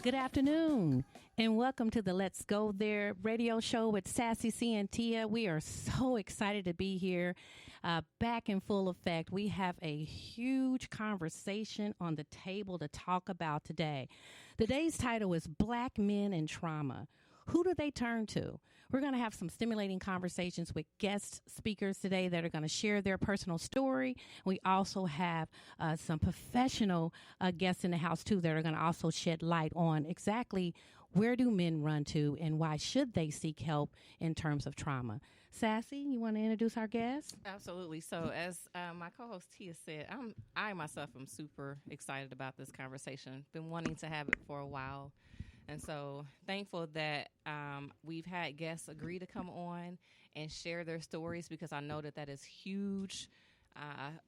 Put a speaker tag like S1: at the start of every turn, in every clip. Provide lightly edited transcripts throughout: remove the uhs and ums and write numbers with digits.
S1: Good afternoon, and welcome to the Let's Go There radio show with Sassy C and Tia. We are so excited to be here, back in full effect. We have a huge conversation on the table to talk about today. Today's title is Black Men and Trauma. Who do they turn to? We're going to have some stimulating conversations with guest speakers today that are going to share their personal story. We also have some professional guests in the house, too, that are going to also shed light on exactly where do men run to and why should they seek help in terms of trauma. Sassy, you want to introduce our guest?
S2: Absolutely. So as my co-host Tia said, I myself am super excited about this conversation. Been wanting to have it for a while. And so thankful that we've had guests agree to come on and share their stories, because I know that is huge,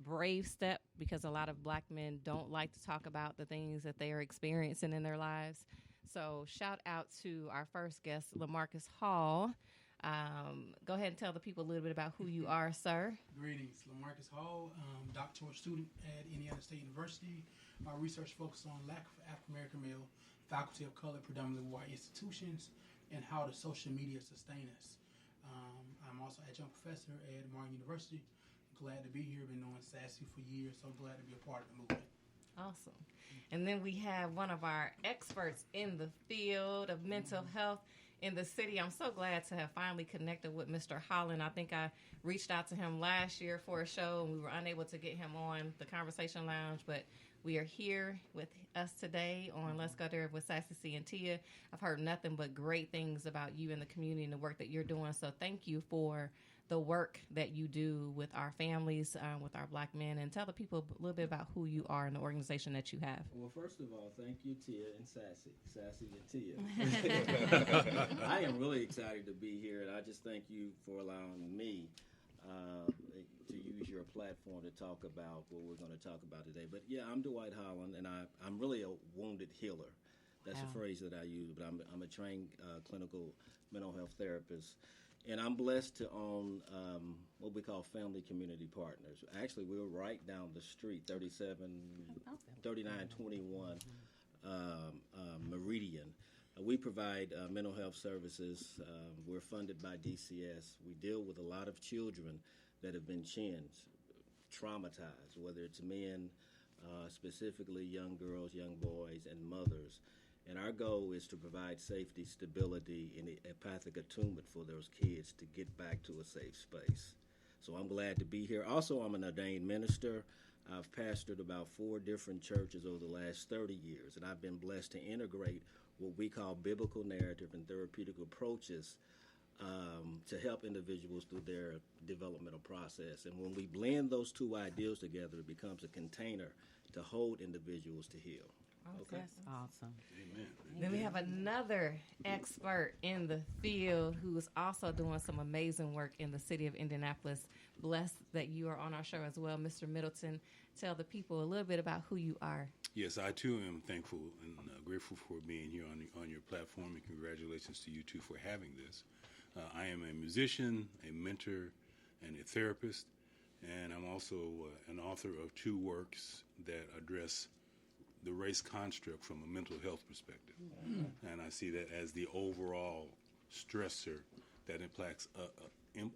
S2: brave step, because a lot of Black men don't like to talk about the things that they are experiencing in their lives. So shout out to our first guest, LaMarcus Hall. Go ahead and tell the people a little bit about who you are, sir.
S3: Greetings, LaMarcus Hall, doctoral student at Indiana State University. My research focuses on lack of African-American male faculty of color, predominantly white institutions, and how does social media sustain us. I'm also adjunct professor at Martin University. Glad to be here. Been knowing Sassy for years, so glad to be a part of the movement.
S2: Awesome. And then we have one of our experts in the field of mental health in the city. I'm so glad to have finally connected with Mr. Holland. I think I reached out to him last year for a show, and we were unable to get him on the Conversation Lounge, but we are here with us today on Let's Go There with Sassy C and Tia. I've heard nothing but great things about you and the community and the work that you're doing. So thank you for the work that you do with our families, with our Black men, and tell the people a little bit about who you are and the organization that you have.
S4: Well, first of all, thank you, Tia and Sassy and Tia. I am really excited to be here, and I just thank you for allowing me to use your platform to talk about what we're going to talk about today. But yeah, I'm Dwight Holland, and I'm really a wounded healer. That's a phrase that I use, but I'm a trained clinical mental health therapist. And I'm blessed to own what we call Family Community Partners. Actually, we're right down the street, 3921 Meridian. We provide mental health services. We're funded by DCS. We deal with a lot of children that have been traumatized, whether it's men, specifically young girls, young boys, and mothers. And our goal is to provide safety, stability, and empathic attunement for those kids to get back to a safe space. So I'm glad to be here. Also, I'm an ordained minister. I've pastored about 4 different churches over the last 30 years, and I've been blessed to integrate what we call biblical narrative and therapeutic approaches to help individuals through their developmental process. And when we blend those two ideals together, it becomes a container to hold individuals to heal.
S2: Okay.
S1: That's awesome.
S3: Amen.
S2: Then we have another expert in the field who is also doing some amazing work in the city of Indianapolis. Blessed that you are on our show as well, Mr. Middleton. Tell the people a little bit about who you are.
S5: Yes, I too am thankful and grateful for being here on your platform, and congratulations to you too for having this. I am a musician, a mentor, and a therapist, and I'm also an author of 2 works that address the race construct from a mental health perspective. And I see that as the overall stressor that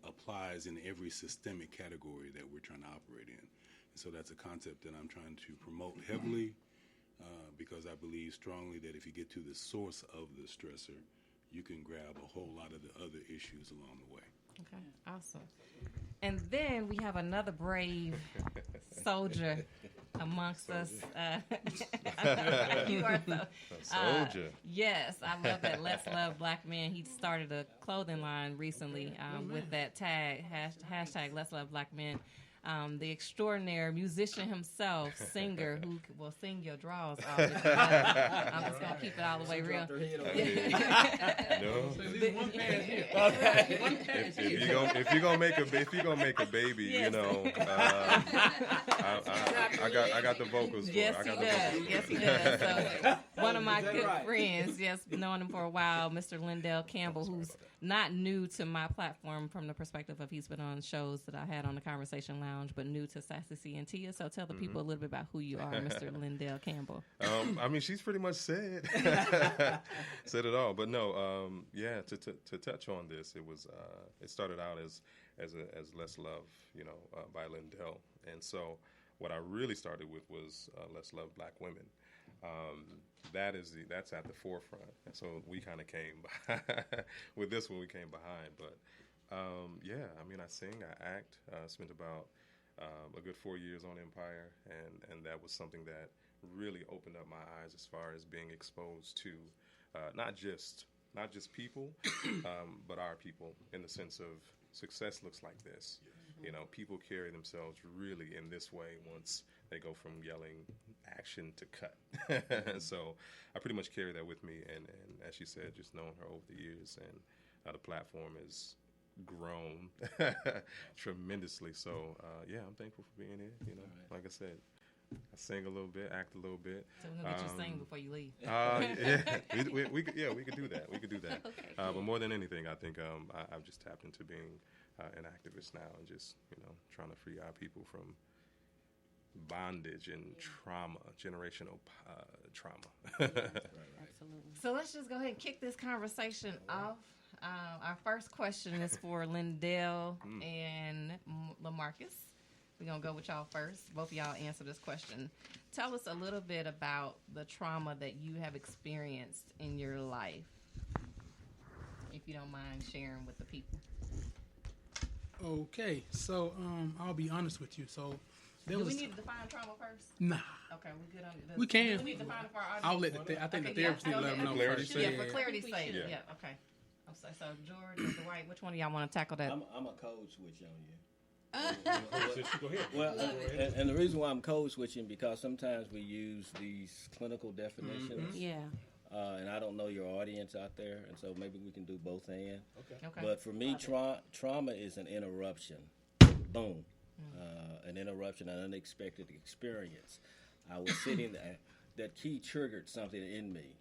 S5: applies in every systemic category that we're trying to operate in. And so that's a concept that I'm trying to promote heavily, because I believe strongly that if you get to the source of the stressor, you can grab a whole lot of the other issues along the way.
S2: Okay, awesome. And then we have another brave soldier amongst us. You are
S6: soldier.
S2: Yes, I love that. Let's Love Black Men. He started a clothing line recently with that tag, hashtag Let's Love Black Men. The extraordinary musician himself, singer, who will sing your draws off. I'm just going to keep it all the way real.
S6: No.
S3: One pass here.
S6: If you're gonna make a baby,
S2: Yes.
S6: you know, I got the vocals for
S2: Yes,
S6: it.
S2: he does. Yes, he does. So, one of my good friends, yes, known him for a while, Mr. Lindell Campbell, who's not new to my platform from the perspective of he's been on shows that I had on the Conversation Lounge. Lounge, but new to Sassy C and Tia. So tell the people a little bit about who you are, Mr. Lindell Campbell.
S6: I mean, she's pretty much said said it all. But no, yeah. To touch on this, it started out as Let's Love, by Lindell, and so what I really started with was Let's Love Black Women. That's at the forefront, and so we kind of came with this one. We came behind, but yeah, I mean, I sing, I act. Spent about a good 4 years on Empire, and that was something that really opened up my eyes as far as being exposed to not just people, but our people, in the sense of success looks like this. People carry themselves really in this way once they go from yelling action to cut. So I pretty much carry that with me, and as she said, just knowing her over the years, and the platform has grown tremendously. So yeah, I'm thankful for being here. Like I said, I sing a little bit, act a little bit.
S2: So we're gonna get you sing before you leave.
S6: Yeah, we could do that. We could do that.
S2: Okay.
S6: But more than anything, I think I've just tapped into being an activist now, and just trying to free our people from bondage and trauma, generational trauma.
S1: Absolutely.
S2: So let's just go ahead and kick this conversation off. Our first question is for Lindell and LaMarcus. We're going to go with y'all first. Both of y'all answer this question. Tell us a little bit about the trauma that you have experienced in your life, if you don't mind sharing with the people.
S3: Okay, so I'll be honest with you. So
S2: Do we need to define trauma first?
S3: Nah.
S2: Okay, we good on this.
S3: We can.
S2: Do we need to define it for our audience?
S3: I'll let I think the therapist need to let them know
S6: Clarity
S3: first.
S6: sake.
S2: Yeah, for clarity's sake.
S6: Yeah.
S2: Yeah, okay. I'm sorry. So George or Dwight, which one of y'all want to tackle that?
S4: I'm a code switch on you.
S5: Go ahead.
S4: Well, and the reason why I'm code switching, because sometimes we use these clinical definitions,
S1: Yeah.
S4: and I don't know your audience out there, and so maybe we can do both and.
S2: Okay.
S4: But for me, trauma is an interruption. Boom. An interruption, an unexpected experience. I was sitting there, that key triggered something in me.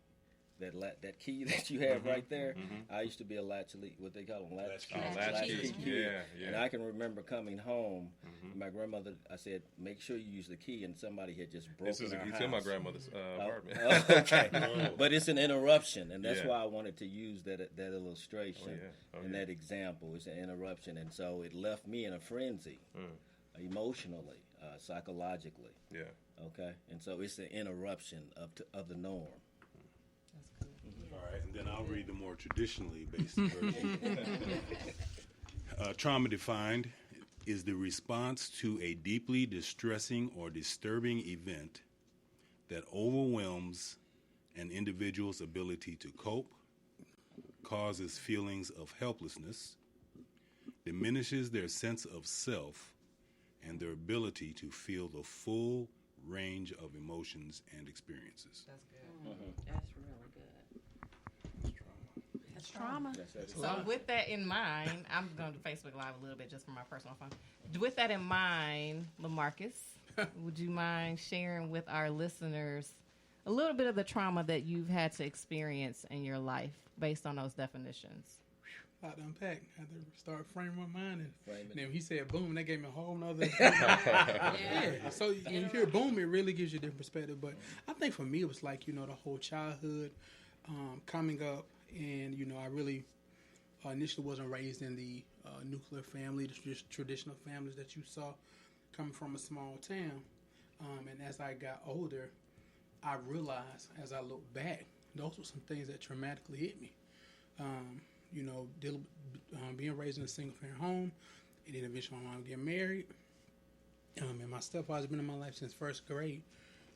S4: That key that you have right there, I used to be a latchkey, what they call them, latchkey.
S6: Yeah.
S4: And I can remember coming home, my grandmother, I said, make sure you use the key, and somebody had just broken
S6: This is
S4: our
S6: a key
S4: house.
S6: to my grandmother's apartment.
S4: Okay. But it's an interruption, and that's
S6: Yeah.
S4: why I wanted to use that illustration and
S6: yeah.
S4: that example. It's an interruption, and so it left me in a frenzy, emotionally, psychologically.
S6: Yeah.
S4: Okay, and so it's an interruption of the norm.
S2: That's good.
S5: All right, and then I'll read the more traditionally based version. Trauma defined is the response to a deeply distressing or disturbing event that overwhelms an individual's ability to cope, causes feelings of helplessness, diminishes their sense of self, and their ability to feel the full range of emotions and experiences.
S2: That's good.
S1: That's really good. That's trauma.
S2: So with that in mind, I'm going to Facebook Live a little bit just for my personal phone. With that in mind, LaMarcus, would you mind sharing with our listeners a little bit of the trauma that you've had to experience in your life based on those definitions?
S3: A lot to unpack. I had to start framing my mind, and
S4: Frame it.
S3: then he said boom, that gave me a whole nother. Yeah. So when you hear boom, it really gives you a different perspective. But I think for me, it was like the whole childhood, coming up, and I really initially wasn't raised in the nuclear family, the traditional families that you saw coming from a small town. And as I got older, I realized as I look back, those were some things that traumatically hit me. Being raised in a single-parent home, and then eventually my mom getting married. And my stepfather's been in my life since first grade.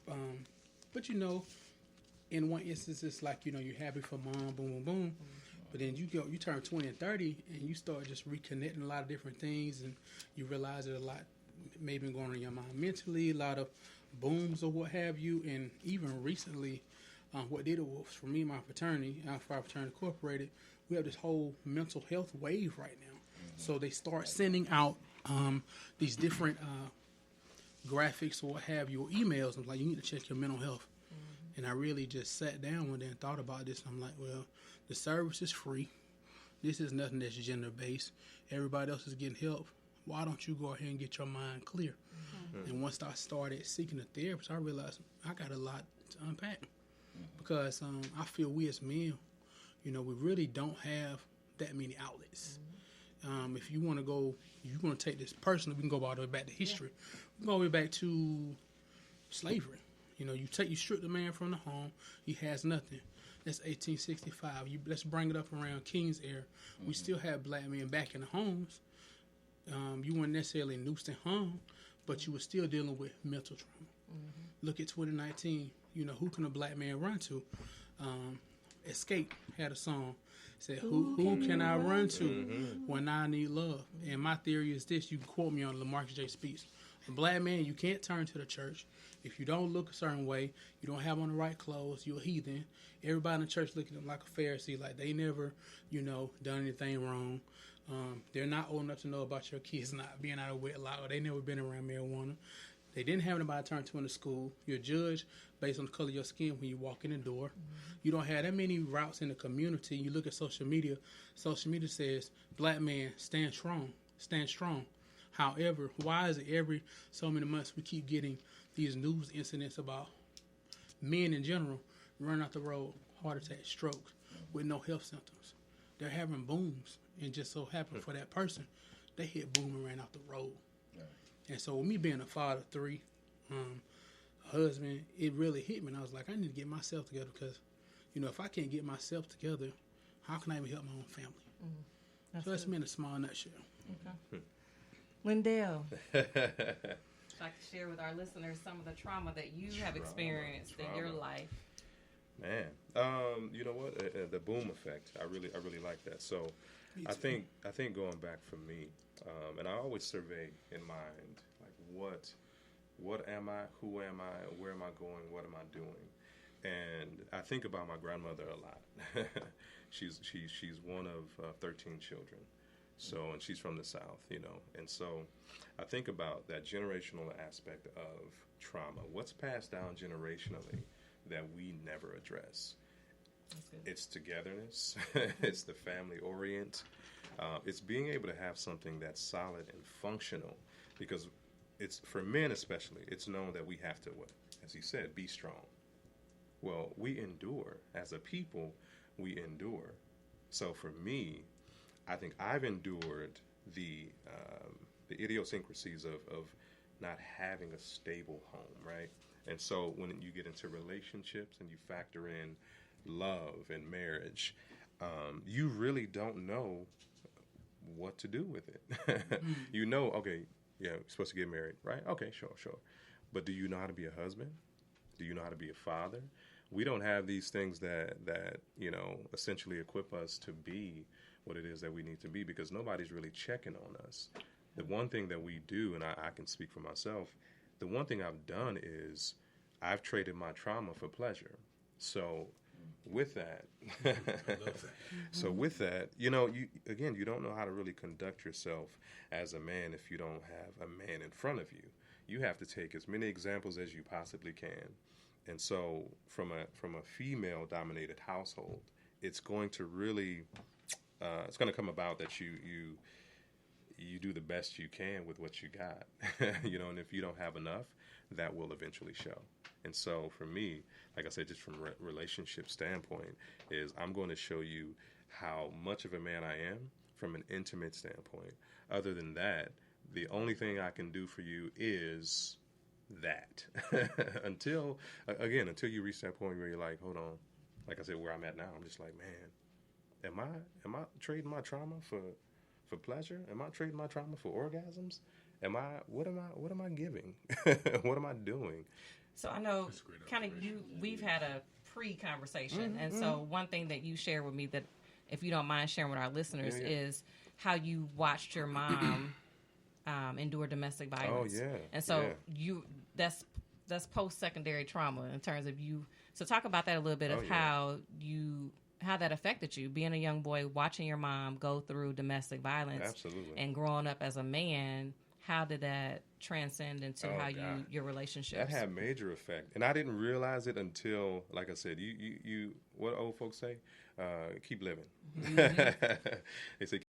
S3: But in one instance, it's like, you're happy for mom, boom, boom, boom. But then you turn 20 and 30, and you start just reconnecting a lot of different things, and you realize that a lot may be going on in your mind mentally, a lot of booms or what have you. And even recently, what did it was, for me, my fraternity, Alpha Phi Fraternity Incorporated, we have this whole mental health wave right now. So they start sending out these different graphics or what have you, or emails. I'm like, you need to check your mental health. And I really just sat down one day and thought about this. And I'm like, well, the service is free. This is nothing that's gender-based. Everybody else is getting help why don't you go ahead and get your mind clear? And once I started seeking a therapist, I realized I got a lot to unpack because I feel we as men, we really don't have that many outlets. If you want to take this personally, we can go all the way back to history. We can go all the way back to slavery. You strip the man from the home, he has nothing. That's 1865. Let's bring it up around King's era. We still have black men back in the homes. You weren't necessarily noosed and hung, but you were still dealing with mental trauma. Look at 2019. Who can a black man run to? Escape had a song. Said, who can I run to when I need love? And my theory is this. You can quote me on LaMarcus J. Speaks. A black man, you can't turn to the church. If you don't look a certain way, you don't have on the right clothes, you're a heathen. Everybody in the church looking at them like a Pharisee, like they never, done anything wrong. They're not old enough to know about your kids not being out of wedlock, or they never been around marijuana. They didn't have anybody to turn to in the school. You're judged based on the color of your skin when you walk in the door. You don't have that many routes in the community. You look at social media. Social media says, black man, stand strong, stand strong. However, why is it every so many months we keep getting these news incidents about men in general running out the road, heart attack, stroke, with no health symptoms? They're having booms, and just so happened for that person, they hit boom and ran out the road. Right. And so with me being a father of three, a husband, it really hit me. And I was like, I need to get myself together because, if I can't get myself together, how can I even help my own family? So that's me in a small nutshell.
S2: Okay. Lindell, I'd like to share with our listeners some of the trauma that you have experienced in your life.
S6: Man, you know what? The boom effect. I really like that. So, I think going back for me, and I always survey in mind like what am I? Who am I? Where am I going? What am I doing? And I think about my grandmother a lot. she's one of 13 children. So, and she's from the South, and so I think about that generational aspect of trauma. What's passed down generationally that we never address? It's togetherness. It's the family orient. It's being able to have something that's solid and functional, because it's, for men especially, it's known that we have to, as he said, be strong. Well, we endure. As a people, we endure. So for me, I think I've endured the idiosyncrasies of not having a stable home, right? And so when you get into relationships and you factor in love and marriage, you really don't know what to do with it. Okay, yeah, you're supposed to get married, right? Okay, sure. But do you know how to be a husband? Do you know how to be a father? We don't have these things that essentially equip us to be what it is that we need to be, because nobody's really checking on us. The one thing that we do, and I can speak for myself, the one thing I've done is I've traded my trauma for pleasure. So with that, you don't know how to really conduct yourself as a man if you don't have a man in front of you. You have to take as many examples as you possibly can. And so from a female-dominated household, it's going to really it's going to come about that you do the best you can with what you got, and if you don't have enough, that will eventually show. And so for me, like I said, just from a relationship standpoint, is I'm going to show you how much of a man I am from an intimate standpoint. Other than that, the only thing I can do for you is that. until you reach that point where you're like, hold on, like I said, where I'm at now, I'm just like, man, Am I trading my trauma for pleasure? Am I trading my trauma for orgasms? What am I giving? What am I doing?
S2: So I know we've had a pre-conversation, and so one thing that you shared with me that, if you don't mind sharing with our listeners, is how you watched your mom endure domestic violence.
S6: Oh yeah.
S2: And so that's post-secondary trauma in terms of you. So talk about that a little bit of how that affected you, being a young boy, watching your mom go through domestic violence.
S6: Absolutely. And
S2: growing up as a man. How did that transcend into your relationships?
S6: That had major effect, and I didn't realize it until, like I said, you what old folks say, keep living. Mm-hmm. They say